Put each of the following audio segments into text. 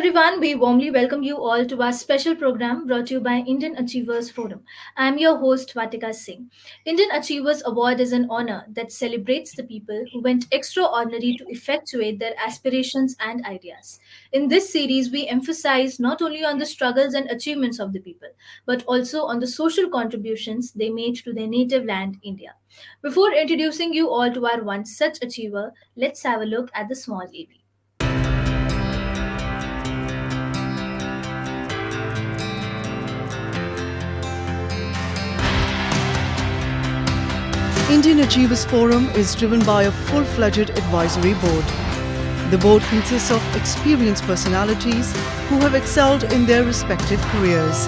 everyone, we warmly welcome you all to our special program brought to you by Indian Achievers Forum. I am your host Vatika Singh. Indian Achievers Award is an honor that celebrates the people who went extraordinary to effectuate their aspirations and ideas. In this series, we emphasize not only on the struggles and achievements of the people, but also on the social contributions they made to their native land, India. Before introducing you all to our one such achiever, let's have a look at the small AV. Indian Achievers Forum is driven by a full-fledged advisory board. The board consists of experienced personalities who have excelled in their respective careers.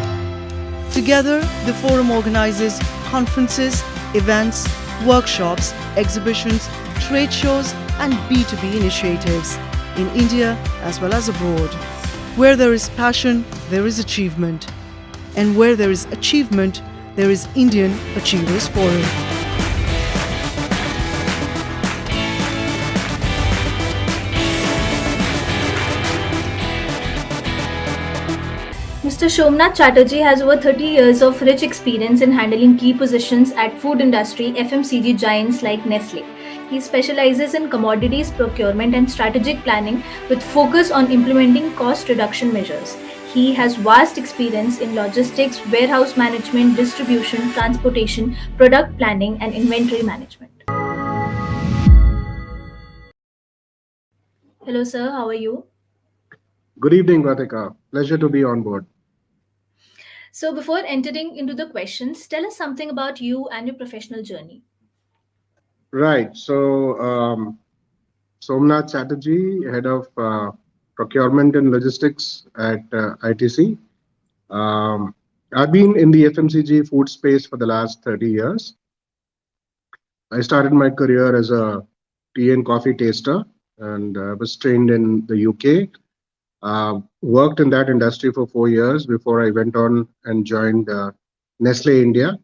Together, the forum organizes conferences, events, workshops, exhibitions, trade shows, and B2B initiatives in India as well as abroad. Where there is passion, there is achievement. And where there is achievement, there is Indian Achievers Forum. Mr. Somnath Chatterjee has over 30 years of rich experience in handling key positions at food industry FMCG giants like Nestle. He specializes in commodities procurement and strategic planning with focus on implementing cost reduction measures. He has vast experience in logistics, warehouse management, distribution, transportation, product planning, and inventory management. Hello, sir. How are you? Good evening, Vatika. Pleasure to be on board. So, before entering into the questions, tell us something about you and your professional journey. Right. Somnath Chatterjee, head of procurement and logistics at ITC. Um, I've been in the FMCG food space for the last 30 years. I started my career as a tea and coffee taster and was trained in the UK. Worked in that industry for 4 years before I went on and joined Nestle India.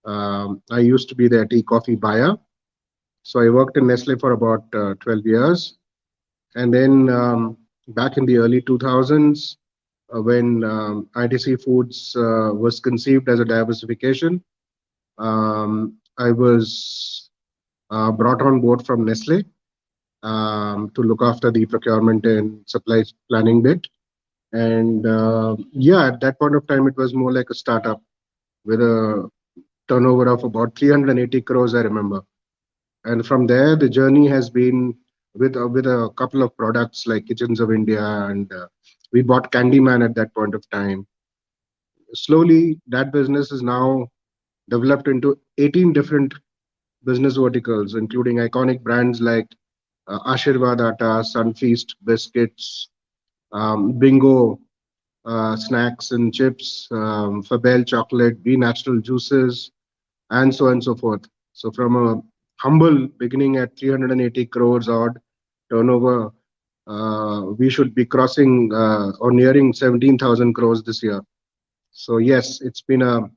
I used to be their tea coffee buyer. So I worked in Nestle for about 12 years. And then back in the early 2000s, when ITC Foods was conceived as a diversification, I was brought on board from Nestle to look after the procurement and supply planning bit. And yeah, at that point of time, it was more like a startup with a turnover of about 380 crores, I remember. And from there, the journey has been with a couple of products like Kitchens of India, and we bought Candyman at that point of time. Slowly, that business is now developed into 18 different business verticals, including iconic brands like Ashirwad Atta, Sunfeast biscuits, Bingo snacks and chips, Fabel chocolate, Be Natural juices, and so on and so forth. So from a humble beginning at 380 crores odd turnover, we should be crossing or nearing 17,000 crores this year. So yes, it's been a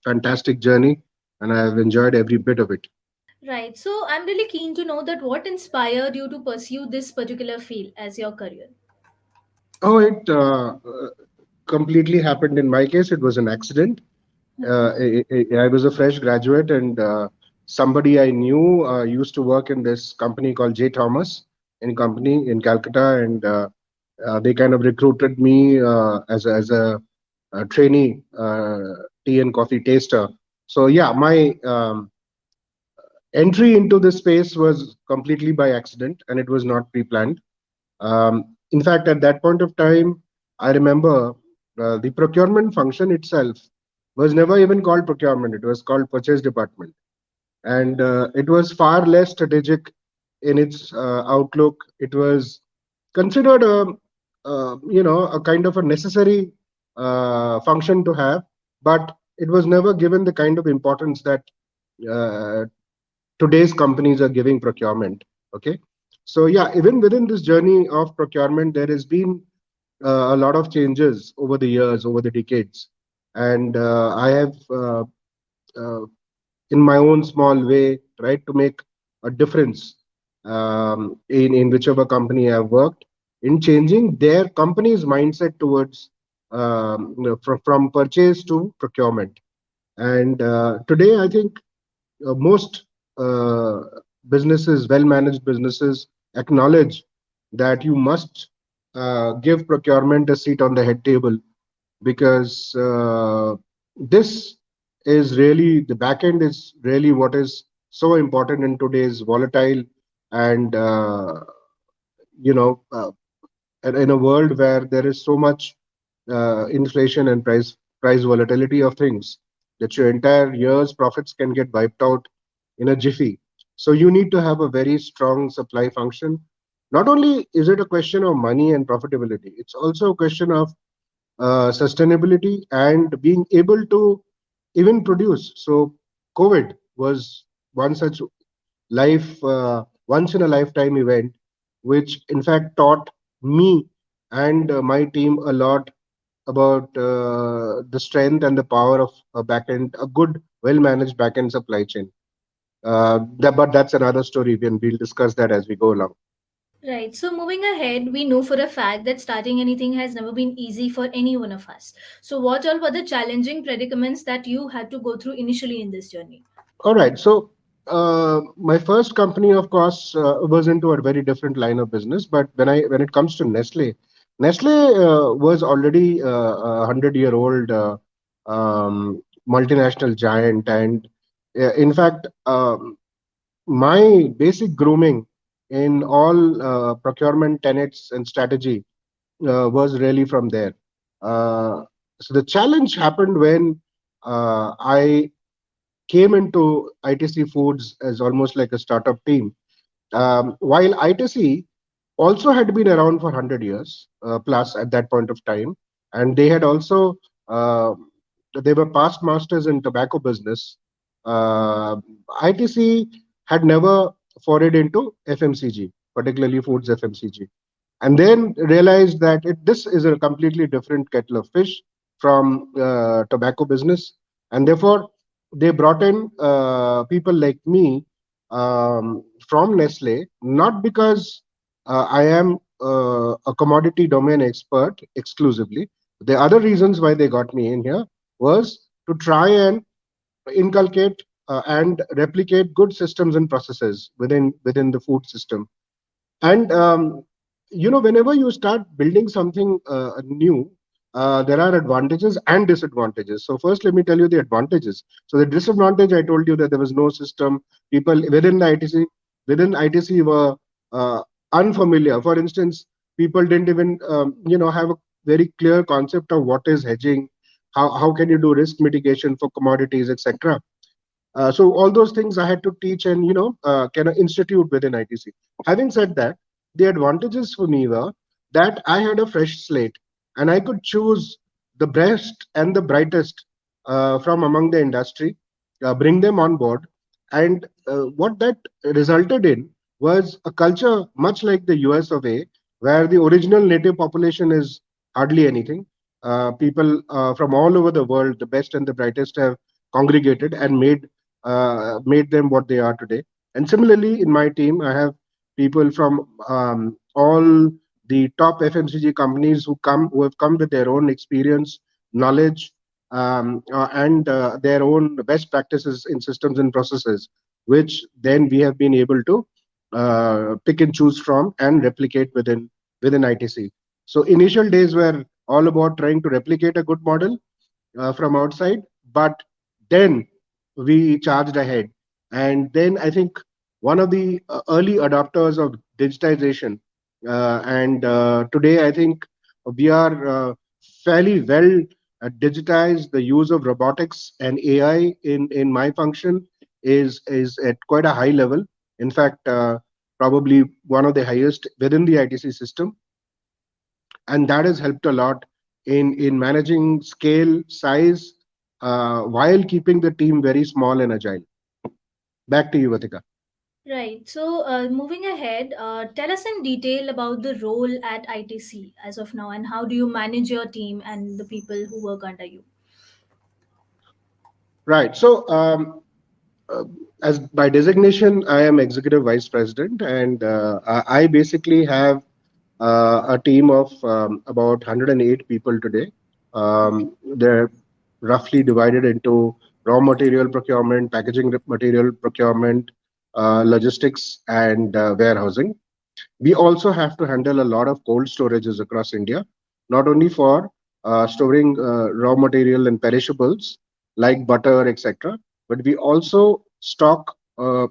fantastic journey, and I've enjoyed every bit of it. Right. So I'm really keen to know that what inspired you to pursue this particular field as your career. Oh, it completely happened in my case. It was an accident. Okay. I was a fresh graduate, and somebody I knew used to work in this company called J. Thomas and Company in Calcutta, and they kind of recruited me as a trainee tea and coffee taster. So yeah, my entry into this space was completely by accident, and it was not pre-planned. In fact, at that point of time, I remember the procurement function itself was never even called procurement. It was called purchase department, and it was far less strategic in its outlook. It was considered a kind of a necessary function to have, but it was never given the kind of importance that uh, today's companies are giving procurement. Okay, so yeah, even within this journey of procurement, there has been a lot of changes over the years, over the decades, and I have uh, in my own small way tried to make a difference in whichever company I've worked. in changing their company's mindset towards from purchase to procurement. And today, I think most uh, businesses, well managed businesses, acknowledge that you must give procurement a seat on the head table, because this is really the back end is really what is so important in today's volatile and you know uh, in a world where there is so much inflation and price volatility of things, that your entire year's profits can get wiped out in a jiffy. So you need to have a very strong supply function. Not only is it a question of money and profitability, it's also a question of sustainability and being able to even produce. So COVID was one such once in a lifetime event, which in fact taught me and my team a lot about the strength and the power of a good, well managed back end supply chain. But that's another story, and we'll discuss that as we go along. Right. So moving ahead, we know for a fact that starting anything has never been easy for any one of us. So what all were the challenging predicaments that you had to go through initially in this journey? All right. So my first company, of course, was into a very different line of business. But when it comes to Nestle, Nestle was already a 100-year-old multinational giant, and in fact, my basic grooming in all procurement tenets and strategy was really from there. Uh, so the challenge happened when I came into ITC Foods as almost like a startup team. While ITC also had been around for 100 years plus at that point of time, and they had also uh, they were past masters in tobacco business. Uh, ITC had never forayed into FMCG, particularly foods FMCG, and then realized that this is a completely different kettle of fish from tobacco business, and therefore they brought in people like me from Nestle, not because I am a commodity domain expert exclusively. The other reasons why they got me in here was to try and inculcate and replicate good systems and processes within the food system. And whenever you start building something new, there are advantages and disadvantages. So first, let me tell you the advantages. So the disadvantage, I told you that there was no system. People within ITC were unfamiliar. For instance, people didn't even have a very clear concept of what is hedging, how can you do risk mitigation for commodities, etc. So all those things I had to teach and kind of institute within ITC. Having said that, the advantages for me were that I had a fresh slate and I could choose the best and the brightest from among the industry, bring them on board, and what that resulted in was a culture much like the US of A, where the original native population is hardly anything. People from all over the world, the best and the brightest, have congregated and made them what they are today. And similarly, in my team, I have people from all the top FMCG companies who have come with their own experience, knowledge, and their own best practices in systems and processes, which then we have been able to pick and choose from and replicate within ITC. So initial days were all about trying to replicate a good model from outside, but then we charged ahead. And then I think one of the early adopters of digitization, and today I think we are fairly well digitized. The use of robotics and AI in my function is at quite a high level. In fact, probably one of the highest within the ITC system, and that has helped a lot in managing scale, size, while keeping the team very small and agile. Back to you, Vatika. Right. So moving ahead, tell us in detail about the role at ITC as of now and how do you manage your team and the people who work under you? Right. So, uh, as by designation, I am executive vice president, and I basically have a team of about 108 people today. They're roughly divided into raw material procurement, packaging material procurement, logistics, and warehousing. We also have to handle a lot of cold storages across India, not only for storing raw material and perishables like butter, etc., but we also stock a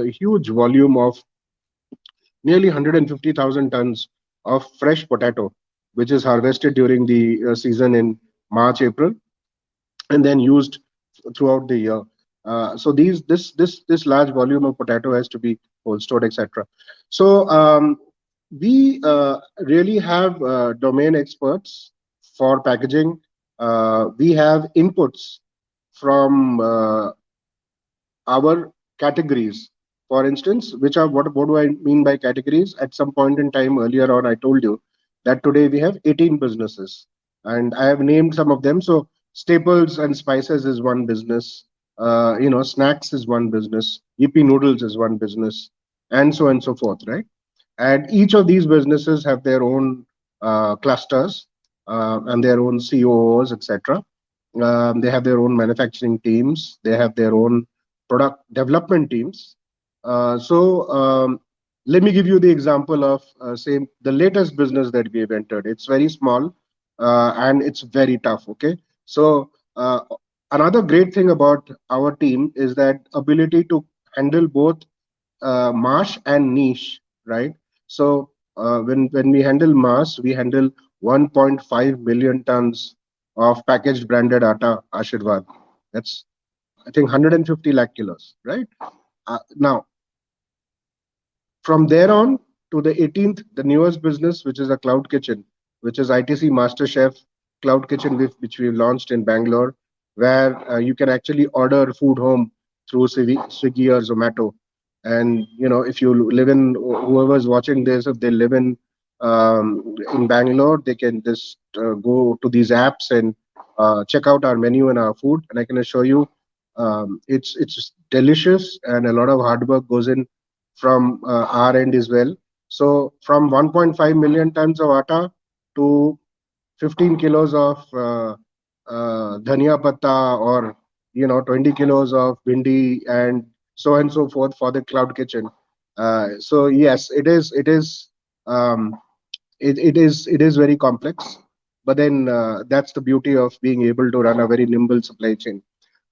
huge volume of nearly 150,000 tons of fresh potato, which is harvested during the season in March, April, and then used throughout the year. So this large volume of potato has to be cold stored, etc. So we really have domain experts for packaging. We have inputs from our categories. For instance, which are what do I mean by categories? At some point in time earlier on, I told you that today we have 18 businesses, and I have named some of them. So staples and spices is one business. Snacks is one business. Yippee noodles is one business, and so on and so forth, right? And each of these businesses have their own clusters and their own COOs, etc. They have their own manufacturing teams. They have their own product development teams. So let me give you the example of say the latest business that we have entered. It's very small and it's very tough. Okay, so another great thing about our team is that ability to handle both mass and niche, right? So when we handle mass, we handle 1.5 million tons of packaged branded atta Ashirwad. That's I think 150 lakh kilos, right? Now from there on to the 18th, the newest business, which is a cloud kitchen, which is ITC MasterChef Cloud Kitchen, which we launched in Bangalore, where you can actually order food home through Swiggy or Zomato. And if you live in whoever's watching this, if they live in Bangalore, they can just go to these apps and check out our menu and our food. And I can assure you, it's delicious, and a lot of hard work goes in from our end as well. So from 1.5 million tons of atta to 15 kilos of dhania patta, or 20 kilos of bindi, and so on and so forth for the cloud kitchen. So yes, um, it is very complex, but then that's the beauty of being able to run a very nimble supply chain.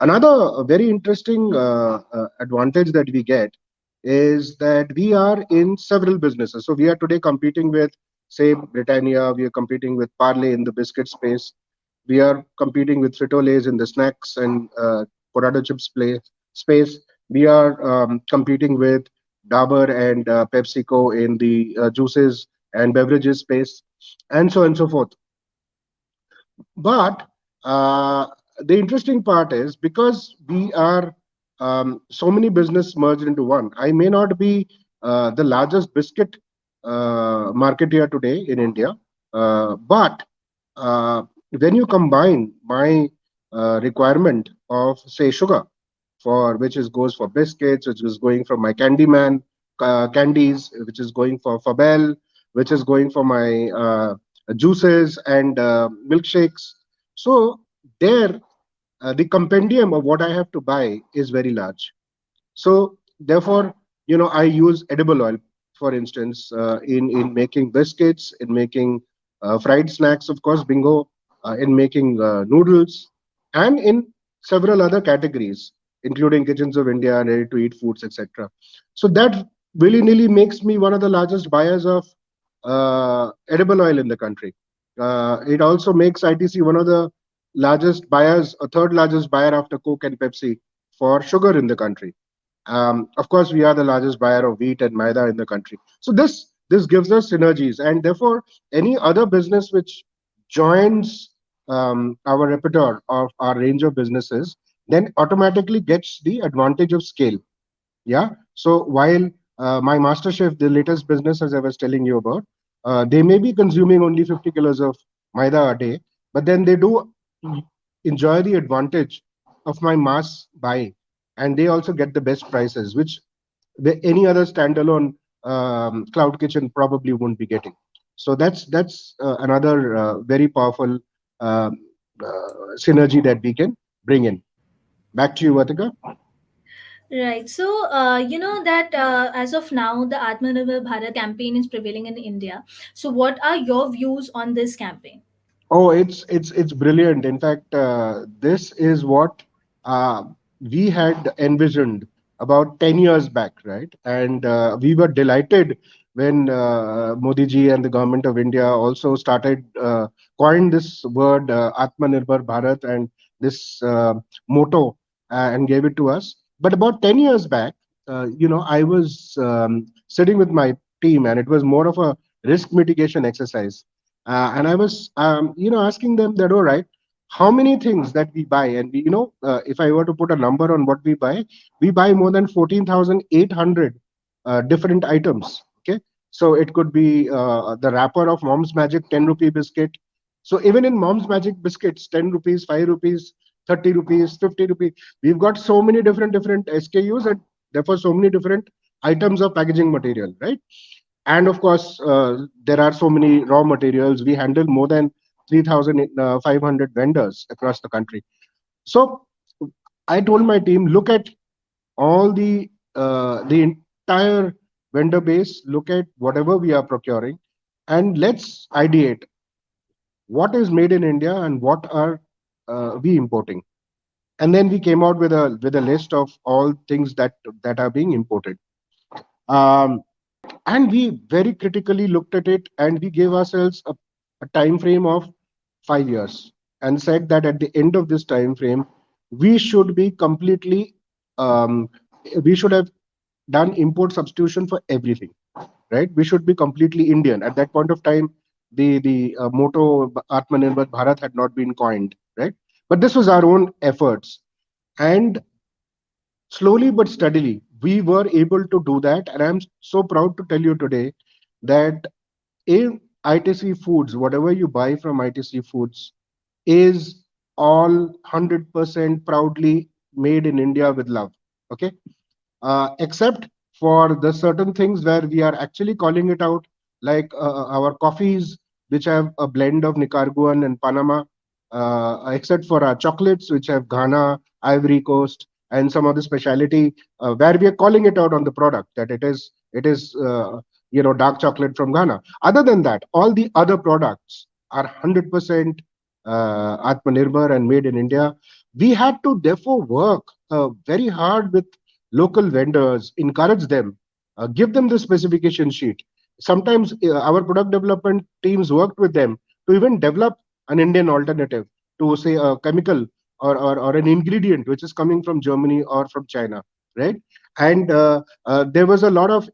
Another very interesting advantage that we get is that we are in several businesses. So we are today competing with, say, Britannia. We are competing with Parley in the biscuit space. We are competing with Frito-Lays in the snacks and potato chips space. We are competing with Dabur and PepsiCo in the juices and beverages space, and so on and so forth. But the interesting part is, because we are so many business merged into one, I may not be the largest biscuit marketeer today in India, but uh, when you combine my requirement of, say, sugar, for which is goes for biscuits, which is going for my Candyman candies, which is going for Fabel, which is going for my juices and milkshakes. So there, the compendium of what I have to buy is very large. So therefore, I use edible oil, for instance, in making biscuits, in making fried snacks, of course, bingo, in making noodles, and in several other categories, including Kitchens of India, ready-to-eat foods, etc. So that willy-nilly makes me one of the largest buyers of edible oil in the country. It also makes ITC one of the largest buyers, a third largest buyer after Coke and Pepsi for sugar in the country. Of course, we are the largest buyer of wheat and maida in the country. So this gives us synergies, and therefore any other business which joins our repertoire of our range of businesses then automatically gets the advantage of scale. Yeah. So while my MasterChef, the latest business, as I was telling you about, they may be consuming only 50 kilos of maida a day, but then they do enjoy the advantage of my mass buy, and they also get the best prices, which any other standalone cloud kitchen probably won't be getting. So that's another very powerful synergy that we can bring in. Back to you, Vatika. Right. So, you know that as of now, the Atmanirbhar Bharat campaign is prevailing in India. So, what are your views on this campaign? Oh, it's brilliant. In fact, this is what uh, we had envisioned about 10 years back, right? And we were delighted when Modi ji and the government of India also started coined this word Atmanirbhar Bharat and this motto and gave it to us. But about 10 years back, I was sitting with my team, and it was more of a risk mitigation exercise, and I was, asking them that, all right, how many things that we buy, and if I were to put a number on what we buy more than 14,800 different items. Okay, so it could be the wrapper of Mom's Magic 10 rupee biscuit. So even in Mom's Magic biscuits, 10 rupees, 5 rupees, 30 rupees, 50 rupees, we've got so many different SKUs, and therefore so many different items of packaging material, right? And of course, there are so many raw materials. We handle more than 3,500 vendors across the country. So I told my team, look at all the entire vendor base, look at whatever we are procuring, and let's ideate what is made in India and what are we importing. And then we came out with a list of all things that are being imported. Um, and we very critically looked at it, and we gave ourselves a time frame of 5 years, and said that at the end of this time frame we should be completely um, we should have done import substitution for everything, right? We should be completely Indian. At that point of time, the motto Atmanirbhar Bharat had not been coined, right? But this was our own efforts, and slowly but steadily we were able to do that. And I'm so proud to tell you today that in ITC Foods, whatever you buy from ITC Foods is all 100% proudly made in India with love. Okay, except for the certain things where we are actually calling it out, like our coffees, which have a blend of Nicaraguan and Panama, except for our chocolates, which have Ghana, Ivory Coast, and some of the specialty, where we are calling it out on the product that it is dark chocolate from Ghana. Other than that, all the other products are 100% Atmanirbhar and made in India. We had to therefore work very hard with local vendors, encourage them, give them the specification sheet. Sometimes our product development teams worked with them to even develop an Indian alternative to, say, a chemical or an ingredient which is coming from Germany or from China, right? And there was a lot of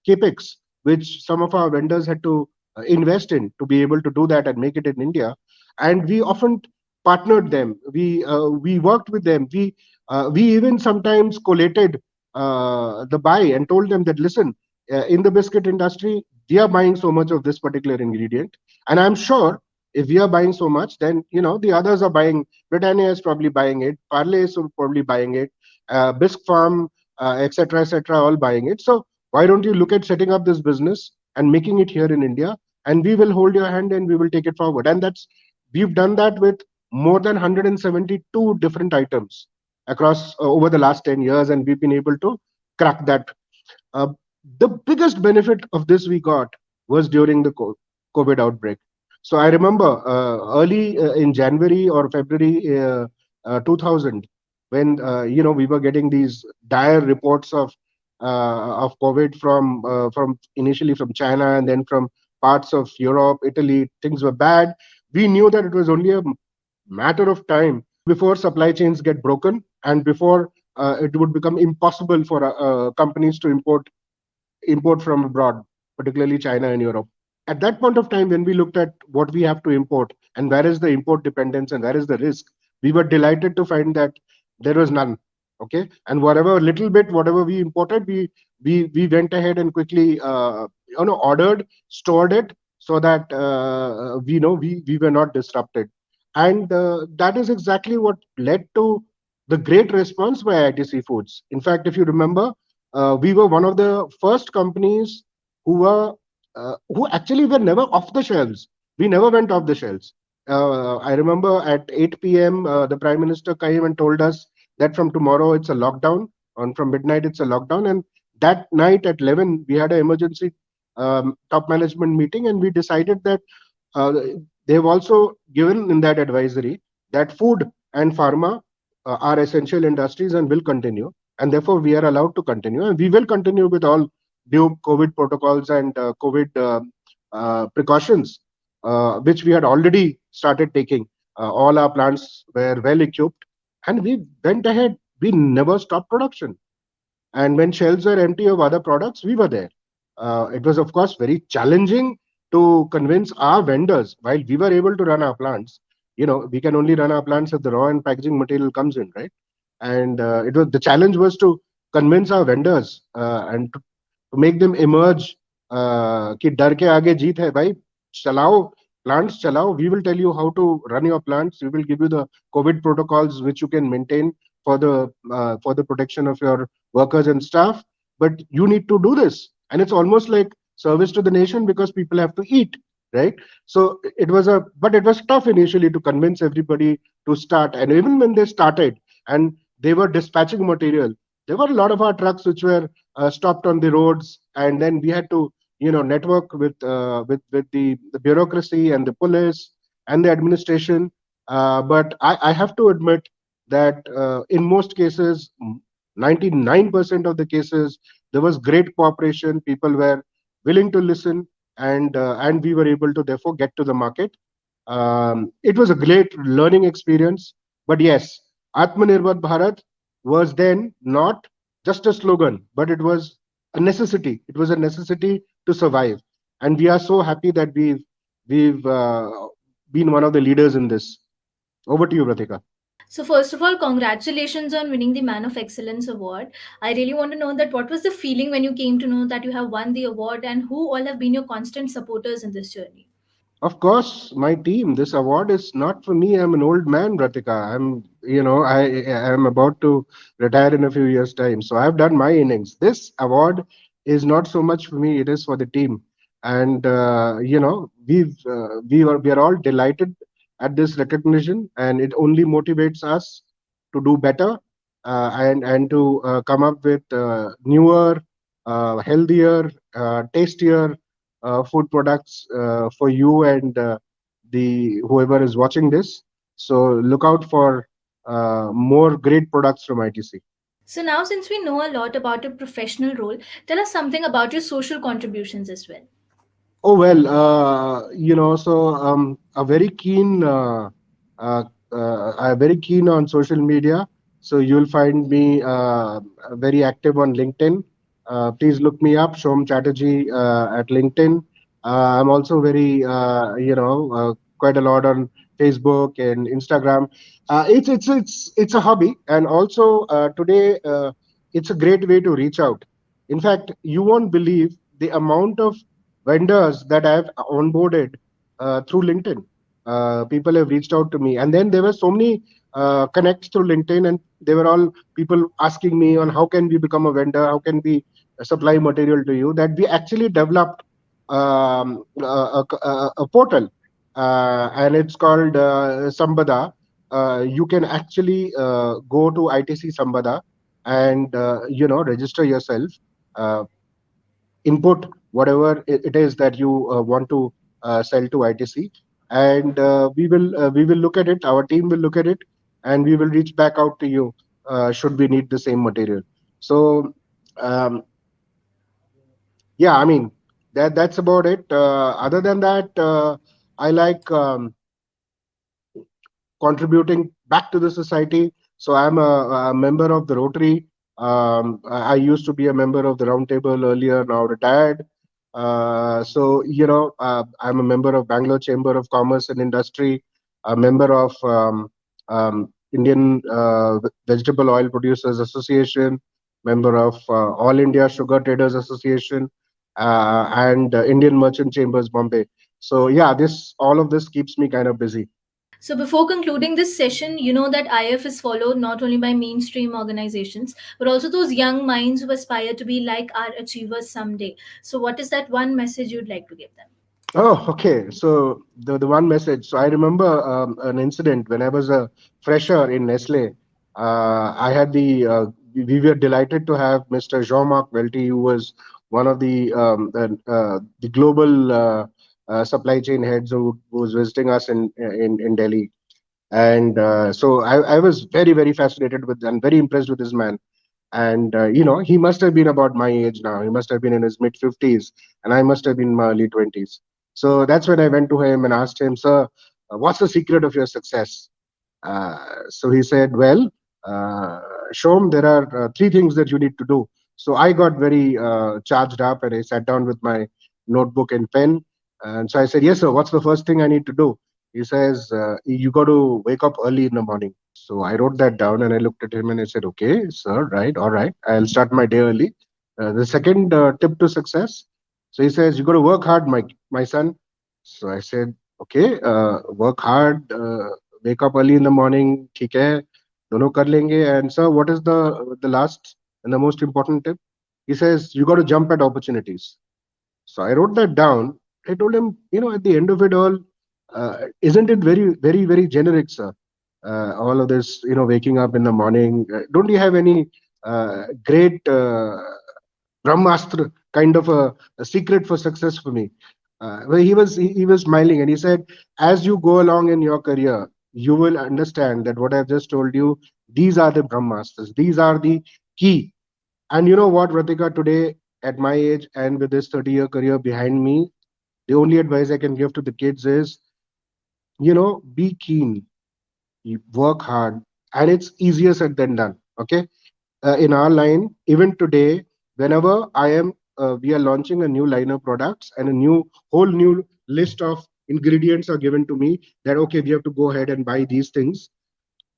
capex which some of our vendors had to invest in to be able to do that and make it in India. And we often partnered them. We worked with them. We even sometimes collated the buy and told them that, listen, in the biscuit industry, we are buying so much of this particular ingredient, and I'm sure if we are buying so much, then the others are buying. Britannia is probably buying it. Parley is probably buying it. Bisc Farm, etc., all buying it. So why don't you look at setting up this business and making it here in India, and we will hold your hand and we will take it forward. And that's we've done that with more than 172 different items across over the last 10 years, and we've been able to crack that. uh, the biggest benefit of this we got was during the COVID outbreak. So I remember early in January or February 2000, when we were getting these dire reports of COVID from initially from China and then from parts of Europe, Italy. Things were bad. We knew that it was only a matter of time before supply chains get broken, and before it would become impossible for companies to import from abroad, particularly China and Europe. At that point of time, when we looked at what we have to import and where is the import dependence and where is the risk, we were delighted to find that there was none. Okay, and whatever little bit, whatever we imported, we went ahead and quickly ordered, stored it, so that we were not disrupted. And that is exactly what led to the great response by ITC Foods. In fact, if you remember, we were one of the first companies who were who actually were never off the shelves. We never went off the shelves. I remember at 8 p.m., the Prime Minister came and told us that from tomorrow it's a lockdown, and from midnight it's a lockdown. And that night at 11, we had an emergency top management meeting, and we decided that uh, they've also given in that advisory that food and pharma are essential industries and will continue, and therefore we are allowed to continue, and we will continue with all due COVID protocols and COVID precautions, which we had already started taking. All our plants were well equipped, and we went ahead. We never stopped production, and when shelves were empty of other products, we were there. It was, of course, very challenging to convince our vendors while we were able to run our plants. We can only run our plants if the raw and packaging material comes in, right? And it was the challenge was to convince our vendors and to make them emerge कि डर के आगे जीत है भाई चलाओ plants chalao. We will tell you how to run your plants. We will give you the COVID protocols which you can maintain for the protection of your workers and staff. But you need to do this, and it's almost like service to the nation because people have to eat, right? So but it was tough initially to convince everybody to start. And even when they started and they were dispatching material, there were a lot of our trucks which were stopped on the roads, and then we had to network with the bureaucracy and the police and the administration. But I have to admit that in most cases, 99% of the cases, there was great cooperation. People were willing to listen, and we were able to therefore get to the market. It was a great learning experience. But yes, Atmanirbhar Bharat was then not just a slogan, but it was a necessity. It was a necessity to survive, and we are so happy that we've been one of the leaders in this. Over to you, Pratika. So first of all, congratulations on winning the Man of Excellence award. I really want to know that what was the feeling when you came to know that you have won the award, and who all have been your constant supporters in this journey. Of course, my team. This award is not for me. I'm an old man, Ratika. I am about to retire in a few years' time. So I've done my innings. This award is not so much for me. It is for the team. And we are all delighted at this recognition, and it only motivates us to do better and to come up with newer, healthier, tastier food products for you and the whoever is watching this. So look out for more great products from ITC. So now, since we know a lot about your professional role, tell us something about your social contributions as well. Oh well, so a very keen, uh, I'm very keen on social media. So you'll find me very active on LinkedIn. Please look me up, Shom Chatterjee at LinkedIn. I'm also very, quite a lot on Facebook and Instagram. It's a hobby, and also today it's a great way to reach out. In fact, you won't believe the amount of vendors that I've onboarded through LinkedIn. People have reached out to me, and then there were so many connects through LinkedIn, and they were all people asking me on how can we become a vendor, how can we supply material to you. That we actually developed a portal, and it's called Sambada. You can actually go to ITC Sambada and register yourself. Uh, Input whatever it is that you want to sell to ITC, and we will look at it. Our team will look at it, and we will reach back out to you should we need the same material. So um, yeah, I mean that's about it. Other than that, I like contributing back to the society. So I'm a member of the Rotary. I used to be a member of the Round Table earlier, now retired. I'm a member of Bangalore Chamber of Commerce and Industry, a member of Indian Vegetable Oil Producers Association, member of All India Sugar Traders Association, and Indian Merchant Chambers Bombay. So yeah, this all of this keeps me kind of busy. So, before concluding this session, you know that IF is followed not only by mainstream organizations, but also those young minds who aspire to be like our achievers someday. So, what is that one message you'd like to give them? Oh, okay. So the one message. So I remember an incident when I was a fresher in Nestle. I had we were delighted to have Mr. Jean-Marc Welty, who was one of the global supply chain heads who was visiting us in Delhi. And so I was very fascinated with and very impressed with this man. And he must have been about my age now. He must have been in his mid 50s, and I must have been in my early 20s. So that's when I went to him and asked him, "Sir, what's the secret of your success?" So he said, "Well, uh, Shom, there are three things that you need to do." So I got very charged up, and I sat down with my notebook and pen. And so I said, "Yes, sir. What's the first thing I need to do?" He says, "You got to wake up early in the morning." So I wrote that down and I looked at him and I said, "Okay, sir, right, all right. I'll start my day early." The second tip to success. So he says, "You got to work hard, my son." So I said, "Okay, work hard, wake up early in the morning, ठीक है, दोनों कर लेंगे." And sir, what is the last and the most important tip? He says, "You got to jump at opportunities." So I wrote that down. I told him, at the end of it all, isn't it very generic, sir? All of this, waking up in the morning. Don't you have any great Brahmastra kind of a secret for success for me? Well, he was smiling and he said, as you go along in your career, you will understand that what I've just told you, these are the Brahmastras. These are the key. And you know what, Ratika, today at my age and with this 30-year career behind me, the only advice I can give to the kids is, be keen, you work hard, and it's easier said than done. Okay. In our line, even today, whenever we are launching a new line of products and a whole new list of ingredients are given to me that, okay, we have to go ahead and buy these things.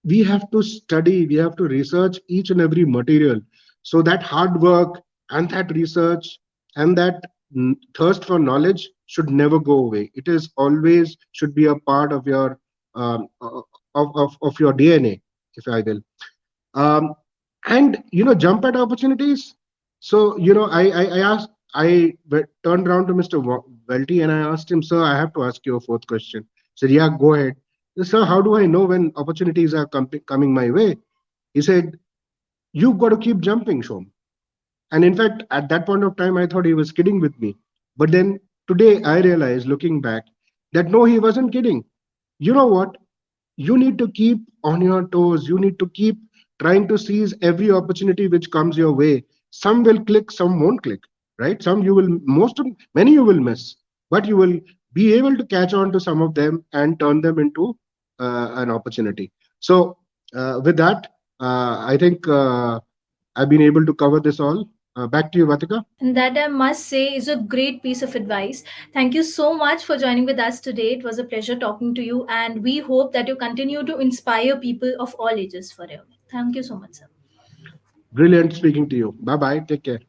We have to study, we have to research each and every material. So that hard work and that research and that thirst for knowledge should never go away. It is always should be a part of your of your DNA, if I will. um, and jump at opportunities. So I turned around to Mr. Welty and I asked him, "Sir, I have to ask you a fourth question." He said, "Yeah, go ahead." "Sir, how do I know when opportunities are coming my way?" He said, "You've got to keep jumping, Shom." And in fact, at that point of time, I thought he was kidding with me. But then today, I realized, looking back, that no, he wasn't kidding. You know what? You need to keep on your toes. You need to keep trying to seize every opportunity which comes your way. Some will click, some won't click, right? Some you will, many you will miss, but you will be able to catch on to some of them and turn them into an opportunity. So, with that, I think I've been able to cover this all. Back to you, Vatika. And that I must say is a great piece of advice. Thank you so much for joining with us today. It was a pleasure talking to you, and we hope that you continue to inspire people of all ages forever. Thank you so much, sir. Brilliant speaking to you. Bye bye. Take care.